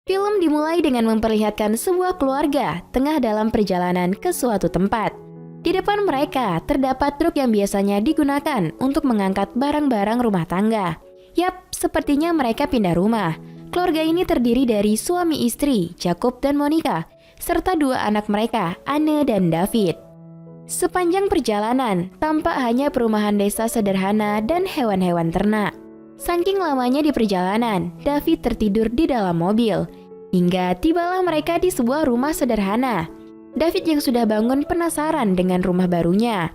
Film dimulai dengan memperlihatkan sebuah keluarga tengah dalam perjalanan ke suatu tempat. Di depan mereka terdapat truk yang biasanya digunakan untuk mengangkat barang-barang rumah tangga. Yap, sepertinya mereka pindah rumah. Keluarga ini terdiri dari suami istri, Jacob dan Monica, serta dua anak mereka, Anne dan David. Sepanjang perjalanan, tampak hanya perumahan desa sederhana dan hewan-hewan ternak. Saking lamanya di perjalanan, David tertidur di dalam mobil. Hingga tibalah mereka di sebuah rumah sederhana. David yang sudah bangun penasaran dengan rumah barunya.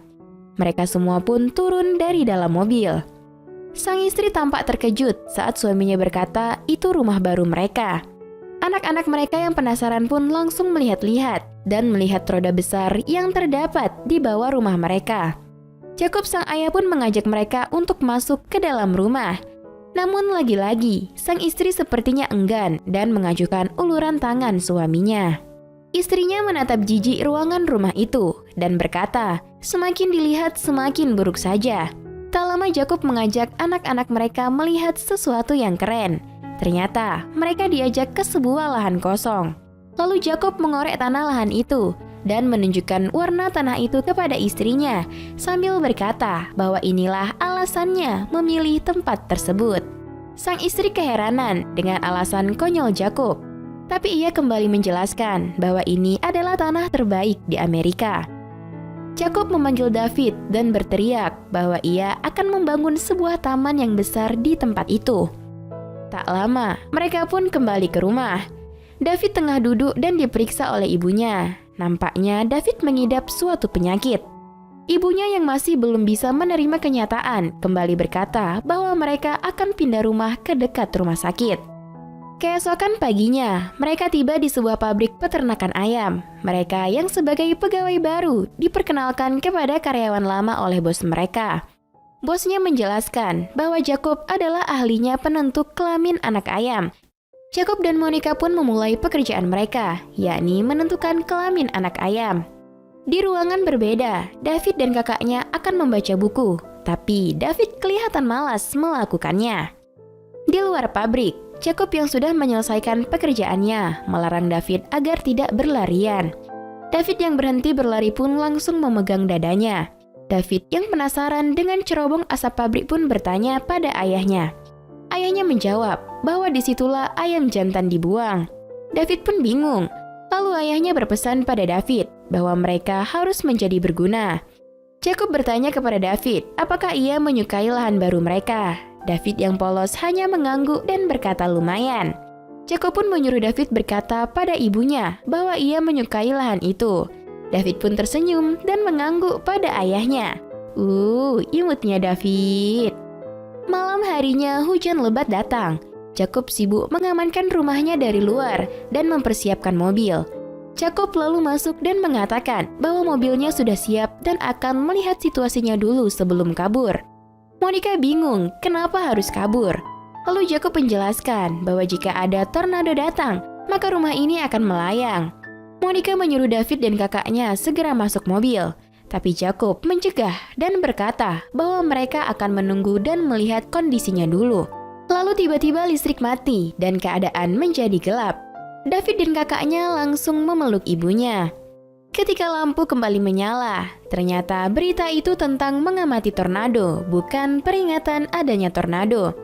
Mereka semua pun turun dari dalam mobil. Sang istri tampak terkejut saat suaminya berkata itu rumah baru mereka. Anak-anak mereka yang penasaran pun langsung melihat-lihat dan melihat roda besar yang terdapat di bawah rumah mereka. Jacob sang ayah pun mengajak mereka untuk masuk ke dalam rumah. Namun lagi-lagi, sang istri sepertinya enggan dan mengajukan uluran tangan suaminya. Istrinya menatap jijik ruangan rumah itu dan berkata, semakin dilihat semakin buruk saja. Tak lama Jacob mengajak anak-anak mereka melihat sesuatu yang keren. Ternyata mereka diajak ke sebuah lahan kosong. Lalu Jacob mengorek tanah lahan itu dan menunjukkan warna tanah itu kepada istrinya sambil berkata bahwa inilah alasannya memilih tempat tersebut. Sang istri keheranan dengan alasan konyol Jacob, tapi ia kembali menjelaskan bahwa ini adalah tanah terbaik di Amerika. Jacob memanggil David dan berteriak bahwa ia akan membangun sebuah taman yang besar di tempat itu. Tak lama, mereka pun kembali ke rumah. David tengah duduk dan diperiksa oleh ibunya. Nampaknya David mengidap suatu penyakit. Ibunya yang masih belum bisa menerima kenyataan kembali berkata bahwa mereka akan pindah rumah ke dekat rumah sakit. Keesokan paginya, mereka tiba di sebuah pabrik peternakan ayam. Mereka yang sebagai pegawai baru diperkenalkan kepada karyawan lama oleh bos mereka. Bosnya menjelaskan bahwa Jacob adalah ahlinya penentu kelamin anak ayam. Jacob dan Monica pun memulai pekerjaan mereka, yakni menentukan kelamin anak ayam. Di ruangan berbeda, David dan kakaknya akan membaca buku, tapi David kelihatan malas melakukannya. Di luar pabrik, Jacob yang sudah menyelesaikan pekerjaannya melarang David agar tidak berlarian. David yang berhenti berlari pun langsung memegang dadanya. David yang penasaran dengan cerobong asap pabrik pun bertanya pada ayahnya. Ayahnya menjawab bahwa disitulah ayam jantan dibuang. David pun bingung. Lalu ayahnya berpesan pada David bahwa mereka harus menjadi berguna. Jacob bertanya kepada David apakah ia menyukai lahan baru mereka. David yang polos hanya mengangguk dan berkata lumayan. Jacob pun menyuruh David berkata pada ibunya bahwa ia menyukai lahan itu. David pun tersenyum dan mengangguk pada ayahnya. Imutnya David. Malam harinya hujan lebat datang. Jacob sibuk mengamankan rumahnya dari luar dan mempersiapkan mobil. Jacob lalu masuk dan mengatakan bahwa mobilnya sudah siap dan akan melihat situasinya dulu sebelum kabur. Monica bingung kenapa harus kabur. Lalu Jacob menjelaskan bahwa jika ada tornado datang, maka rumah ini akan melayang. Monica menyuruh David dan kakaknya segera masuk mobil. Tapi Jacob mencegah dan berkata bahwa mereka akan menunggu dan melihat kondisinya dulu. Lalu tiba-tiba listrik mati dan keadaan menjadi gelap. David dan kakaknya langsung memeluk ibunya. Ketika lampu kembali menyala, ternyata berita itu tentang mengamati tornado, bukan peringatan adanya tornado.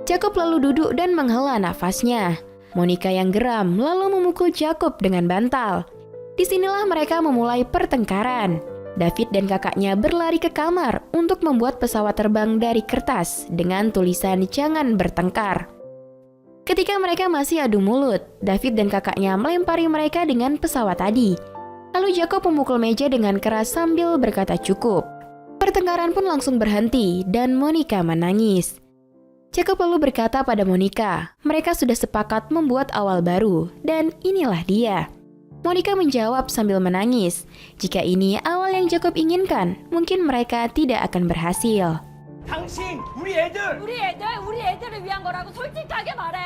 Jacob lalu duduk dan menghela nafasnya. Monica yang geram lalu memukul Jacob dengan bantal. Disinilah mereka memulai pertengkaran. David dan kakaknya berlari ke kamar untuk membuat pesawat terbang dari kertas dengan tulisan "Jangan bertengkar". Ketika mereka masih adu mulut, David dan kakaknya melempari mereka dengan pesawat tadi. Lalu Jacob memukul meja dengan keras sambil berkata cukup. Pertengkaran pun langsung berhenti dan Monica menangis. Jacob lalu berkata pada Monica, mereka sudah sepakat membuat awal baru dan inilah dia. Monica menjawab sambil menangis. Jika ini awal yang Jacob inginkan, mungkin mereka tidak akan berhasil. 당신, 우리 애들! 우리 애들을 위한 거라고 솔직하게 말해.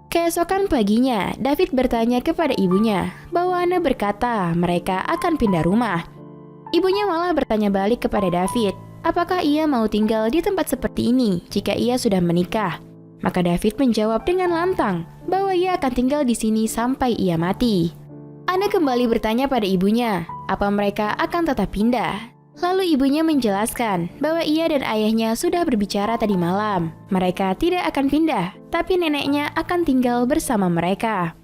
Keesokan paginya, David bertanya kepada ibunya bahwa Anne berkata mereka akan pindah rumah. Ibunya malah bertanya balik kepada David, apakah ia mau tinggal di tempat seperti ini jika ia sudah menikah. Maka David menjawab dengan lantang bahwa ia akan tinggal di sini sampai ia mati. Anne kembali bertanya pada ibunya, apa mereka akan tetap pindah? Lalu ibunya menjelaskan bahwa ia dan ayahnya sudah berbicara tadi malam. Mereka tidak akan pindah, tapi neneknya akan tinggal bersama mereka.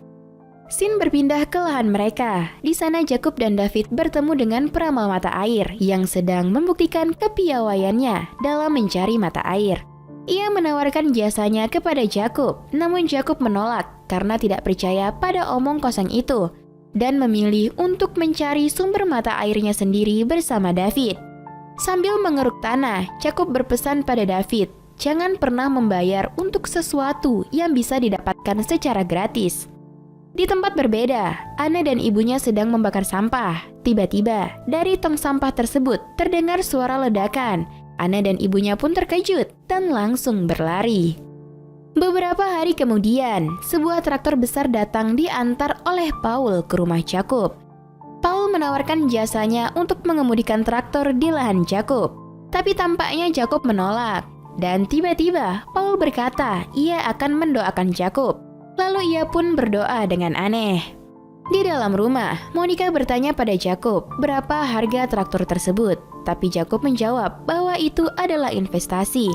Scene berpindah ke lahan mereka. Di sana Jacob dan David bertemu dengan peramal mata air yang sedang membuktikan kepiawaiannya dalam mencari mata air. Ia menawarkan jasanya kepada Jacob, namun Jacob menolak karena tidak percaya pada omong kosong itu dan memilih untuk mencari sumber mata airnya sendiri bersama David. Sambil mengeruk tanah, Jacob berpesan pada David, jangan pernah membayar untuk sesuatu yang bisa didapatkan secara gratis. Di tempat berbeda, Anne dan ibunya sedang membakar sampah. Tiba-tiba, dari tong sampah tersebut terdengar suara ledakan. Anne dan ibunya pun terkejut dan langsung berlari. Beberapa hari kemudian, sebuah traktor besar datang diantar oleh Paul ke rumah Jacob. Paul menawarkan jasanya untuk mengemudikan traktor di lahan Jacob. Tapi tampaknya Jacob menolak. Dan tiba-tiba, Paul berkata ia akan mendoakan Jacob. Lalu ia pun berdoa dengan aneh. Di dalam rumah, Monica bertanya pada Jacob berapa harga traktor tersebut. Tapi Jacob menjawab bahwa itu adalah investasi.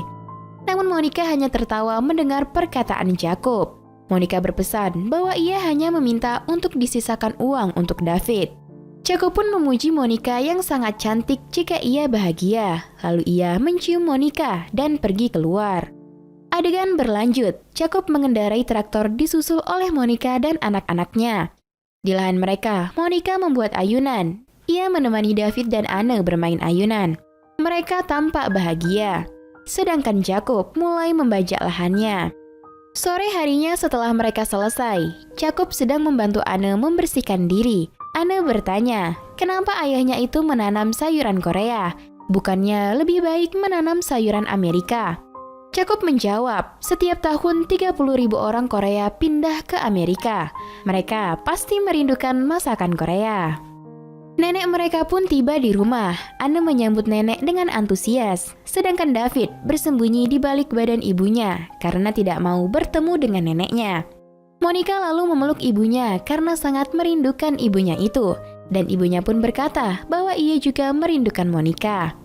Namun Monica hanya tertawa mendengar perkataan Jacob. Monica berpesan bahwa ia hanya meminta untuk disisakan uang untuk David. Jacob pun memuji Monica yang sangat cantik jika ia bahagia. Lalu ia mencium Monica dan pergi keluar. Adegan berlanjut, Jacob mengendarai traktor disusul oleh Monica dan anak-anaknya. Di lahan mereka, Monica membuat ayunan. Ia menemani David dan Anne bermain ayunan. Mereka tampak bahagia. Sedangkan Jacob mulai membajak lahannya. Sore harinya setelah mereka selesai, Jacob sedang membantu Anne membersihkan diri. Anne bertanya, kenapa ayahnya itu menanam sayuran Korea? Bukannya lebih baik menanam sayuran Amerika? Jacob menjawab, setiap tahun 30.000 orang Korea pindah ke Amerika. Mereka pasti merindukan masakan Korea. Nenek mereka pun tiba di rumah. Anne menyambut nenek dengan antusias, sedangkan David bersembunyi di balik badan ibunya karena tidak mau bertemu dengan neneknya. Monica lalu memeluk ibunya karena sangat merindukan ibunya itu, dan ibunya pun berkata bahwa ia juga merindukan Monica.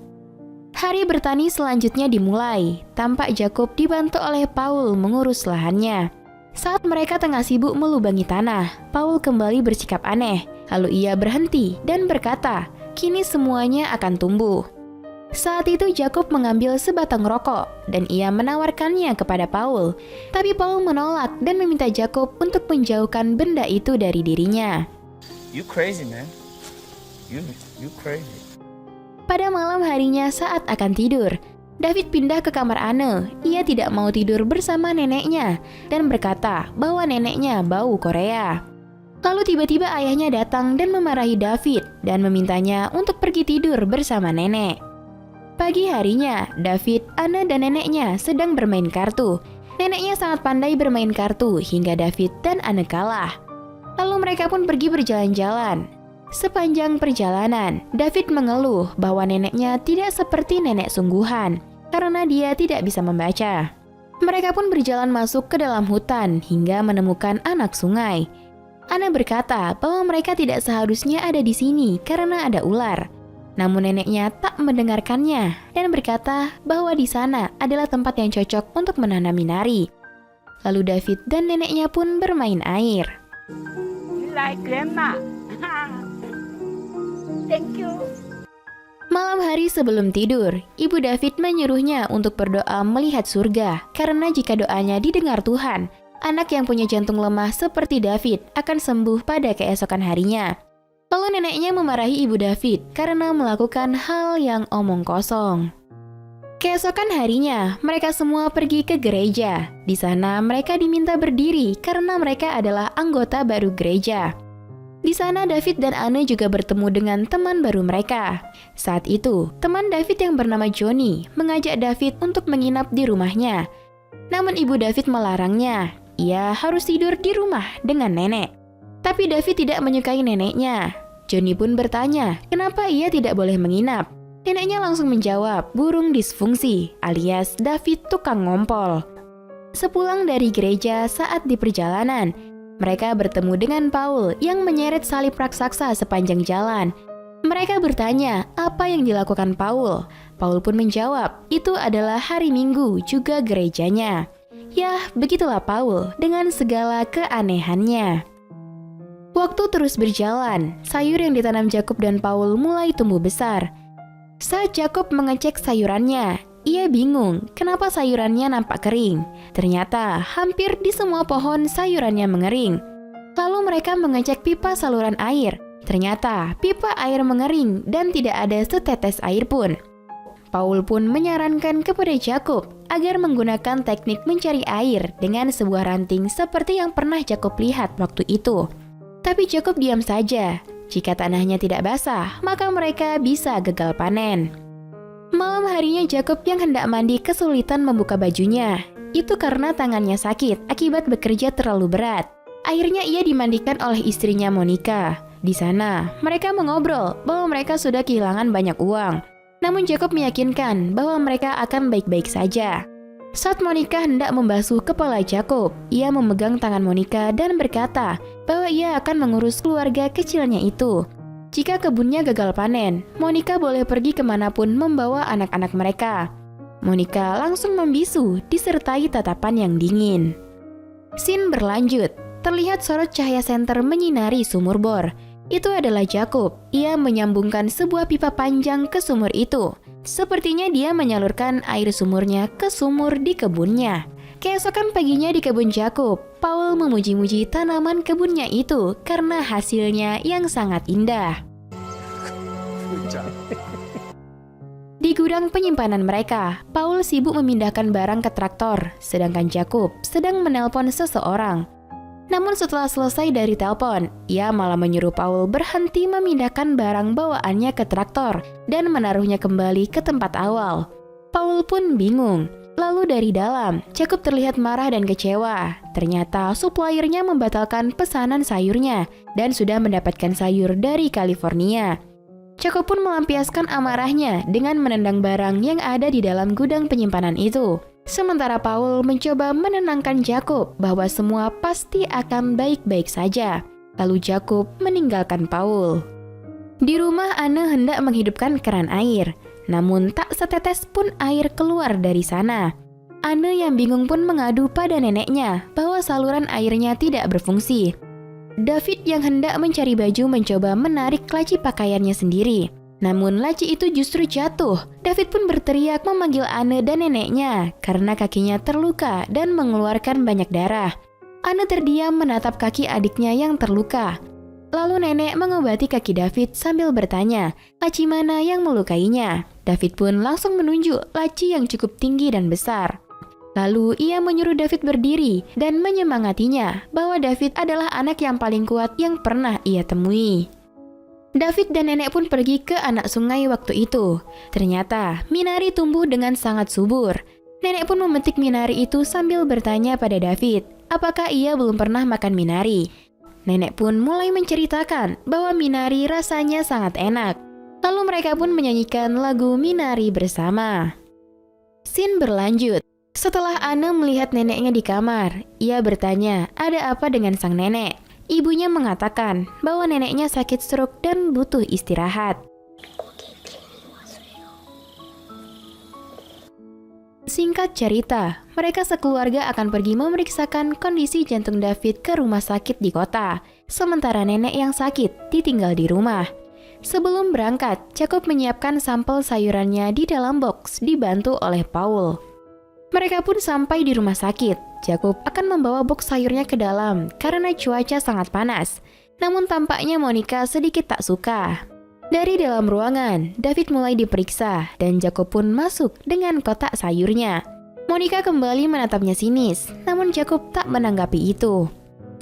Hari bertani selanjutnya dimulai. Tampak Jacob dibantu oleh Paul mengurus lahannya. Saat mereka tengah sibuk melubangi tanah, Paul kembali bersikap aneh. Lalu ia berhenti dan berkata, kini semuanya akan tumbuh. Saat itu Jacob mengambil sebatang rokok dan ia menawarkannya kepada Paul. Tapi Paul menolak dan meminta Jacob untuk menjauhkan benda itu dari dirinya. You crazy, man. You crazy. Pada malam harinya saat akan tidur, David pindah ke kamar Anne. Ia tidak mau tidur bersama neneknya dan berkata bahwa neneknya bau Korea. Lalu tiba-tiba ayahnya datang dan memarahi David dan memintanya untuk pergi tidur bersama nenek. Pagi harinya, David, Anne dan neneknya sedang bermain kartu. Neneknya sangat pandai bermain kartu hingga David dan Anne kalah. Lalu mereka pun pergi berjalan-jalan. Sepanjang perjalanan, David mengeluh bahwa neneknya tidak seperti nenek sungguhan karena dia tidak bisa membaca. Mereka pun berjalan masuk ke dalam hutan hingga menemukan anak sungai. Anne berkata bahwa mereka tidak seharusnya ada di sini karena ada ular. Namun neneknya tak mendengarkannya dan berkata bahwa di sana adalah tempat yang cocok untuk menanami nari. Lalu David dan neneknya pun bermain air. Like grandma. Thank you. Malam hari sebelum tidur, ibu David menyuruhnya untuk berdoa melihat surga karena jika doanya didengar Tuhan, anak yang punya jantung lemah seperti David akan sembuh pada keesokan harinya. Lalu neneknya memarahi ibu David karena melakukan hal yang omong kosong. Keesokan harinya, mereka semua pergi ke gereja. Di sana mereka diminta berdiri karena mereka adalah anggota baru gereja. Di sana David dan Anne juga bertemu dengan teman baru mereka. Saat itu, teman David yang bernama Johnny mengajak David untuk menginap di rumahnya. Namun ibu David melarangnya. Ia harus tidur di rumah dengan nenek. Tapi David tidak menyukai neneknya. Johnny pun bertanya, kenapa ia tidak boleh menginap? Neneknya langsung menjawab, burung disfungsi, alias David tukang ngompol. Sepulang dari gereja saat di perjalanan, mereka bertemu dengan Paul yang menyeret salib raksasa sepanjang jalan. Mereka bertanya apa yang dilakukan Paul. Paul pun menjawab, itu adalah hari Minggu juga gerejanya. Yah, begitulah Paul dengan segala keanehannya. Waktu terus berjalan, sayur yang ditanam Yakub dan Paul mulai tumbuh besar. Saat Yakub mengecek sayurannya, ia bingung kenapa sayurannya nampak kering. Ternyata hampir di semua pohon sayurannya mengering. Lalu mereka mengecek pipa saluran air. Ternyata pipa air mengering dan tidak ada setetes air pun. Paul pun menyarankan kepada Yakub agar menggunakan teknik mencari air dengan sebuah ranting seperti yang pernah Yakub lihat waktu itu. Tapi Yakub diam saja. Jika tanahnya tidak basah, maka mereka bisa gagal panen. Malam harinya Yakub yang hendak mandi kesulitan membuka bajunya. Itu karena tangannya sakit akibat bekerja terlalu berat. Akhirnya ia dimandikan oleh istrinya Monica. Di sana, mereka mengobrol bahwa mereka sudah kehilangan banyak uang. Namun Yakub meyakinkan bahwa mereka akan baik-baik saja. Saat Monica hendak membasuh kepala Yakub, ia memegang tangan Monica dan berkata bahwa ia akan mengurus keluarga kecilnya itu. Jika kebunnya gagal panen, Monica boleh pergi kemanapun membawa anak-anak mereka. Monica langsung membisu disertai tatapan yang dingin. Scene berlanjut, terlihat sorot cahaya senter menyinari sumur bor. Itu adalah Yakub. Ia menyambungkan sebuah pipa panjang ke sumur itu. Sepertinya dia menyalurkan air sumurnya ke sumur di kebunnya. Keesokan paginya di kebun Yakub, Paul memuji-muji tanaman kebunnya itu karena hasilnya yang sangat indah. Di gudang penyimpanan mereka, Paul sibuk memindahkan barang ke traktor, sedangkan Yakub sedang menelpon seseorang. Namun setelah selesai dari telepon, ia malah menyuruh Paul berhenti memindahkan barang bawaannya ke traktor dan menaruhnya kembali ke tempat awal. Paul pun bingung. Lalu dari dalam, Yakub terlihat marah dan kecewa. Ternyata suppliernya membatalkan pesanan sayurnya dan sudah mendapatkan sayur dari California. Yakub pun melampiaskan amarahnya dengan menendang barang yang ada di dalam gudang penyimpanan itu. Sementara Paul mencoba menenangkan Yakub bahwa semua pasti akan baik-baik saja. Lalu Yakub meninggalkan Paul. Di rumah Anne hendak menghidupkan keran air. Namun tak setetes pun air keluar dari sana. Anne yang bingung pun mengadu pada neneknya bahwa saluran airnya tidak berfungsi. David yang hendak mencari baju mencoba menarik laci pakaiannya sendiri. Namun laci itu justru jatuh. David pun berteriak memanggil Anne dan neneknya karena kakinya terluka dan mengeluarkan banyak darah. Anne terdiam menatap kaki adiknya yang terluka. Lalu nenek mengobati kaki David sambil bertanya, laci mana yang melukainya? David pun langsung menunjuk laci yang cukup tinggi dan besar. Lalu ia menyuruh David berdiri dan menyemangatinya bahwa David adalah anak yang paling kuat yang pernah ia temui. David dan nenek pun pergi ke anak sungai waktu itu. Ternyata Minari tumbuh dengan sangat subur. Nenek pun memetik Minari itu sambil bertanya pada David, apakah ia belum pernah makan Minari? Nenek pun mulai menceritakan bahwa Minari rasanya sangat enak. Lalu mereka pun menyanyikan lagu Minari bersama. Scene berlanjut. Setelah Anne melihat neneknya di kamar, ia bertanya ada apa dengan sang nenek. Ibunya mengatakan bahwa neneknya sakit stroke dan butuh istirahat. Singkat cerita, mereka sekeluarga akan pergi memeriksakan kondisi jantung David ke rumah sakit di kota, sementara nenek yang sakit ditinggal di rumah. Sebelum berangkat, Yakub menyiapkan sampel sayurannya di dalam box dibantu oleh Paul. Mereka pun sampai di rumah sakit. Yakub akan membawa box sayurnya ke dalam karena cuaca sangat panas. Namun tampaknya Monica sedikit tak suka. Dari dalam ruangan, David mulai diperiksa dan Yakub pun masuk dengan kotak sayurnya. Monica kembali menatapnya sinis, namun Yakub tak menanggapi itu.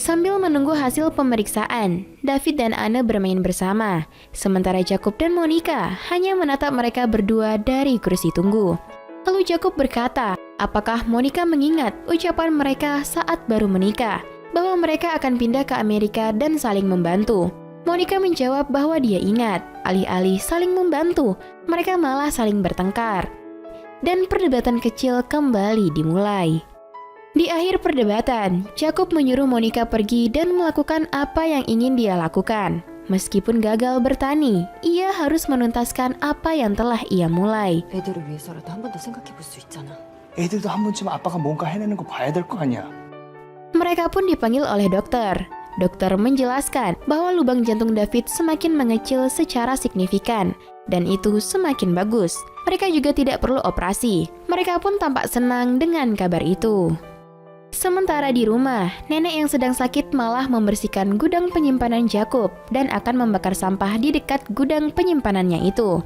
Sambil menunggu hasil pemeriksaan, David dan Anne bermain bersama, sementara Yakub dan Monica hanya menatap mereka berdua dari kursi tunggu. Lalu Yakub berkata, apakah Monica mengingat ucapan mereka saat baru menikah, bahwa mereka akan pindah ke Amerika dan saling membantu? Monica menjawab bahwa dia ingat, alih-alih saling membantu, mereka malah saling bertengkar. Dan perdebatan kecil kembali dimulai. Di akhir perdebatan, Jacob menyuruh Monica pergi dan melakukan apa yang ingin dia lakukan. Meskipun gagal bertani, ia harus menuntaskan apa yang telah ia mulai. 애들을 위해서라도 한 번 더 생각해 볼 수 있잖아. 애들도 한 번쯤 아빠가 뭔가 해내는 거 봐야 될 거 아니야. Mereka pun dipanggil oleh dokter. Dokter menjelaskan bahwa lubang jantung David semakin mengecil secara signifikan, dan itu semakin bagus. Mereka juga tidak perlu operasi. Mereka pun tampak senang dengan kabar itu. Sementara di rumah, nenek yang sedang sakit malah membersihkan gudang penyimpanan Jacob dan akan membakar sampah di dekat gudang penyimpanannya itu.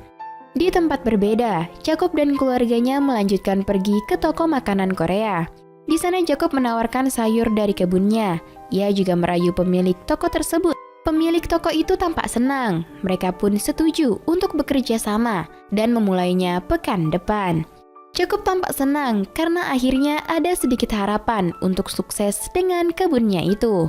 Di tempat berbeda, Jacob dan keluarganya melanjutkan pergi ke toko makanan Korea. Di sana Jacob menawarkan sayur dari kebunnya. Ia juga merayu pemilik toko tersebut. Pemilik toko itu tampak senang. Mereka pun setuju untuk bekerja sama dan memulainya pekan depan. Jacob tampak senang karena akhirnya ada sedikit harapan untuk sukses dengan kebunnya itu.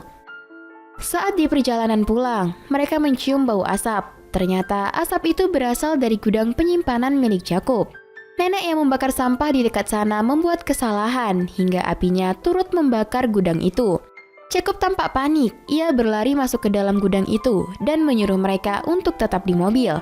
Saat di perjalanan pulang, mereka mencium bau asap. Ternyata asap itu berasal dari gudang penyimpanan milik Jacob. Nenek yang membakar sampah di dekat sana membuat kesalahan hingga apinya turut membakar gudang itu. Jacob tampak panik. Ia berlari masuk ke dalam gudang itu dan menyuruh mereka untuk tetap di mobil.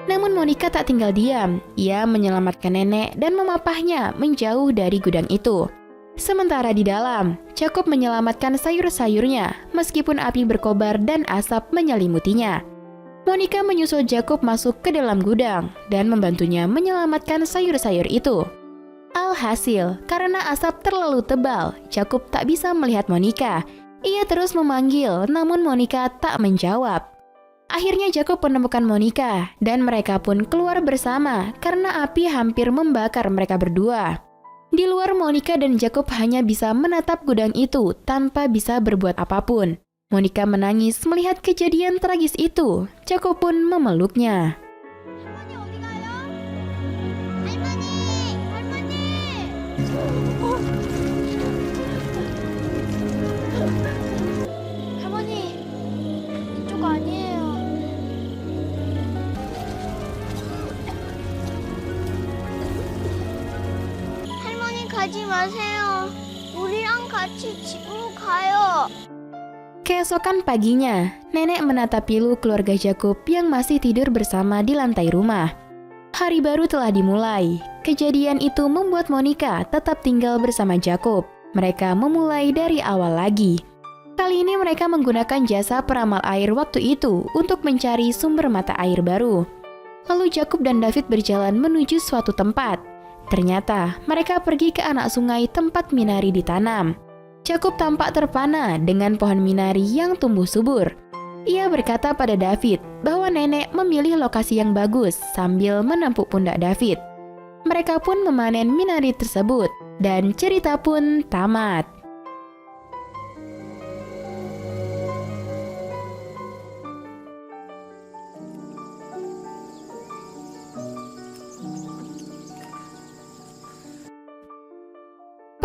Namun Monica tak tinggal diam. Ia menyelamatkan nenek dan memapahnya menjauh dari gudang itu. Sementara di dalam, Jacob menyelamatkan sayur-sayurnya meskipun api berkobar dan asap menyelimutinya. Monica menyusul Jacob masuk ke dalam gudang dan membantunya menyelamatkan sayur-sayur itu. Alhasil, karena asap terlalu tebal, Jacob tak bisa melihat Monica. Ia terus memanggil, namun Monica tak menjawab. Akhirnya Jacob menemukan Monica dan mereka pun keluar bersama karena api hampir membakar mereka berdua. Di luar, Monica dan Jacob hanya bisa menatap gudang itu tanpa bisa berbuat apapun. Monica menangis melihat kejadian tragis itu. Jacob pun memeluknya. 할머니, 이쪽 아니에요. 할머니 가지 마세요. 우리랑 같이 집으로 가요. Keesokan paginya, nenek menatap pilu keluarga Jacob yang masih tidur bersama di lantai rumah. Hari baru telah dimulai. Kejadian itu membuat Monica tetap tinggal bersama Jacob. Mereka memulai dari awal lagi. Kali ini mereka menggunakan jasa peramal air waktu itu untuk mencari sumber mata air baru. Lalu Jacob dan David berjalan menuju suatu tempat. Ternyata mereka pergi ke anak sungai tempat minari ditanam. Jacob tampak terpana dengan pohon minari yang tumbuh subur. Ia berkata pada David bahwa nenek memilih lokasi yang bagus sambil menempuk pundak David. Mereka pun memanen minari tersebut dan cerita pun tamat.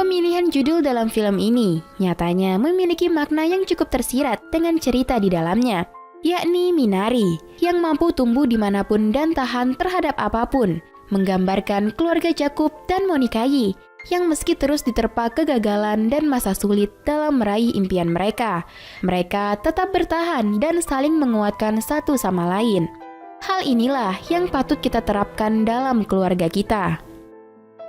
Pemilihan judul dalam film ini nyatanya memiliki makna yang cukup tersirat dengan cerita di dalamnya, yakni Minari, yang mampu tumbuh dimanapun dan tahan terhadap apapun, menggambarkan keluarga Jacob dan Monikai, yang meski terus diterpa kegagalan dan masa sulit dalam meraih impian mereka, mereka tetap bertahan dan saling menguatkan satu sama lain. Hal inilah yang patut kita terapkan dalam keluarga kita.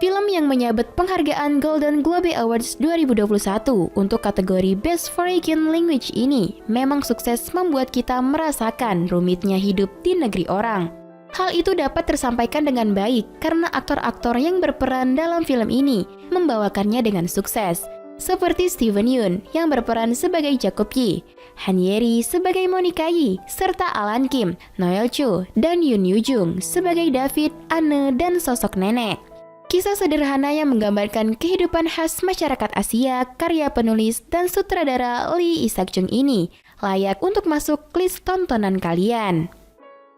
Film yang menyabet penghargaan Golden Globe Awards 2021 untuk kategori Best Foreign Language ini memang sukses membuat kita merasakan rumitnya hidup di negeri orang. Hal itu dapat tersampaikan dengan baik karena aktor-aktor yang berperan dalam film ini membawakannya dengan sukses. Seperti Steven Yeun yang berperan sebagai Jacob Yi, Han Ye-ri sebagai Monica Yi, serta Alan Kim, Noel Cho, dan Yoon Yoo-jung sebagai David, Anne, dan sosok nenek. Kisah sederhana yang menggambarkan kehidupan khas masyarakat Asia, karya penulis dan sutradara Lee Isaac-chung ini layak untuk masuk list tontonan kalian.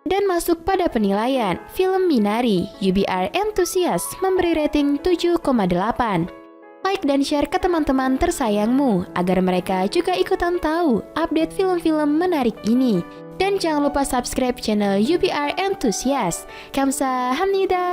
Dan masuk pada penilaian, film Minari, UBR Enthusiast memberi rating 7,8. Like dan share ke teman-teman tersayangmu agar mereka juga ikutan tahu update film-film menarik ini. Dan jangan lupa subscribe channel UBR Enthusiast. Kamsahamnida.